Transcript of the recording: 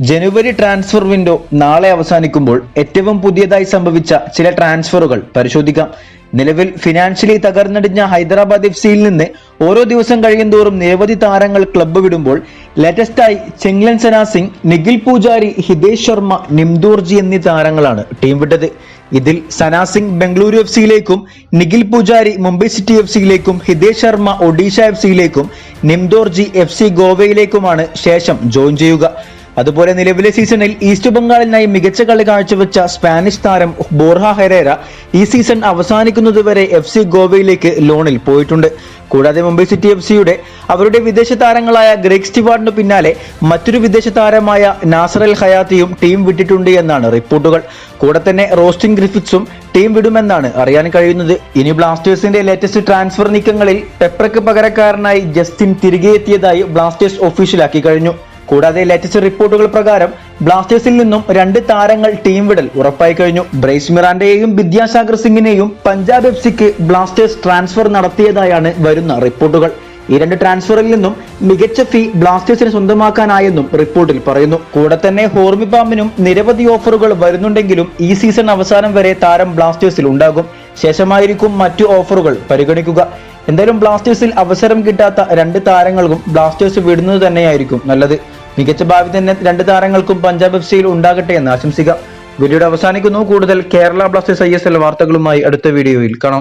ജനുവരി transfer window നാളെ അവസാനിക്കുമ്പോൾ ഏറ്റവും പുതിയതായി സംഭവിച്ച ചില ട്രാൻസ്ഫറുകൾ പരിശോധിക്കാം. നിലവിൽ ഫിനാൻഷ്യലി തകർന്നടിഞ്ഞ ഹൈദരാബാദ് എഫ്-സിയിൽ നിന്ന് ഓരോ ദിവസം കഴിയുന്തോറും നിരവധി താരങ്ങൾ ക്ലബ്ബ് വിടുമ്പോൾ ലേറ്റസ്റ്റായി ചെങ്ലൻ സന സിംഗ്, നിഖിൽ പൂജാരി, ഹിതേഷ് ശർമ്മ, നിംദോർജി എന്നീ താരങ്ങളാണ് ടീം വിട്ടത്. ഇതിൽ സന സിംഗ് ബംഗളൂരു എഫ്-സിയിലേക്കും, നിഖിൽ പൂജാരി മുംബൈ സിറ്റി എഫ്-സിയിലേക്കും, ഹിതേഷ് ശർമ്മ ഒഡീഷ എഫ്-സിയിലേക്കും, നിംദോർജി എഫ്-സി ഗോവയിലേക്കുമാണ് ശേഷം ജോയിൻ ചെയ്യുക. അതുപോലെ നിലവിലെ സീസണിൽ ഈസ്റ്റ് ബംഗാളിനായി മികച്ച കളി കാഴ്ചവെച്ച സ്പാനിഷ് താരം ബോർഹ ഹെരേര ഈ സീസൺ അവസാനിക്കുന്നതുവരെ എഫ്-സി ഗോവയിലേക്ക് ലോണിൽ പോയിട്ടുണ്ട്. കൂടാതെ മുംബൈ സിറ്റി എഫ്-സിയുടെ അവരുടെ വിദേശ താരങ്ങളായ ഗ്രെഗ് സ്റ്റിവാർഡിനു പിന്നാലെ മറ്റൊരു വിദേശ താരമായ നാസർ അൽ ഹയാത്തിയും ടീം വിട്ടിട്ടുണ്ട് എന്നാണ് റിപ്പോർട്ടുകൾ. കൂടെ തന്നെ റോസ്റ്റിൻ ഗ്രിഫിത്സും ടീം വിടുമെന്നാണ് അറിയാൻ കഴിയുന്നത്. ഇനി ബ്ലാസ്റ്റേഴ്സിന്റെ ലേറ്റസ്റ്റ് ട്രാൻസ്ഫർ നീക്കങ്ങളിൽ പെപ്രയ്ക്ക് പകരക്കാരനായി ജസ്റ്റിൻ തിരികെ എത്തിയതായി ബ്ലാസ്റ്റേഴ്സ് ഒഫീഷ്യലാക്കി കഴിഞ്ഞു. കൂടാതെ ലേറ്റസ്റ്റ് റിപ്പോർട്ടുകൾ പ്രകാരം ബ്ലാസ്റ്റേഴ്സിൽ നിന്നും 2 താരങ്ങൾ ടീം വിടൽ ഉറപ്പായി കഴിഞ്ഞു. ബ്രൈസ് മിറാണ്ടയെയും വിദ്യാസാഗർ സിംഗിനെയും പഞ്ചാബ് എഫ്-സിക്ക് ബ്ലാസ്റ്റേഴ്സ് ട്രാൻസ്ഫർ നടത്തിയതായാണ് വരുന്ന റിപ്പോർട്ടുകൾ. ഈ 2 ട്രാൻസ്ഫറിൽ നിന്നും മികച്ച ഫീ ബ്ലാസ്റ്റേഴ്സിന് സ്വന്തമാക്കാനായെന്നും റിപ്പോർട്ടിൽ പറയുന്നു. കൂടെ തന്നെ ഹോർമിബാമിനും നിരവധി ഓഫറുകൾ വരുന്നുണ്ടെങ്കിലും ഈ സീസൺ അവസാനം വരെ താരം ബ്ലാസ്റ്റേഴ്സിൽ ഉണ്ടാകും. ശേഷമായിരിക്കും മറ്റു ഓഫറുകൾ പരിഗണിക്കുക. എന്തായാലും ബ്ലാസ്റ്റേഴ്സിൽ അവസരം കിട്ടാത്ത 2 താരങ്ങൾക്കും ബ്ലാസ്റ്റേഴ്സ് വിടുന്നത് തന്നെയായിരിക്കും നല്ലത്. മികച്ച ഭാവി തന്നെ 2 താരങ്ങൾക്കും പഞ്ചാബ് എഫ്-സിയിൽ ഉണ്ടാകട്ടെ എന്ന് ആശംസിക്കാം. വീഡിയോയുടെ അവസാനിക്കുന്നു. കൂടുതൽ കേരള ബ്ലാസ്റ്റേഴ്സ് ISL വാർത്തകളുമായി അടുത്ത വീഡിയോയിൽ കാണാം.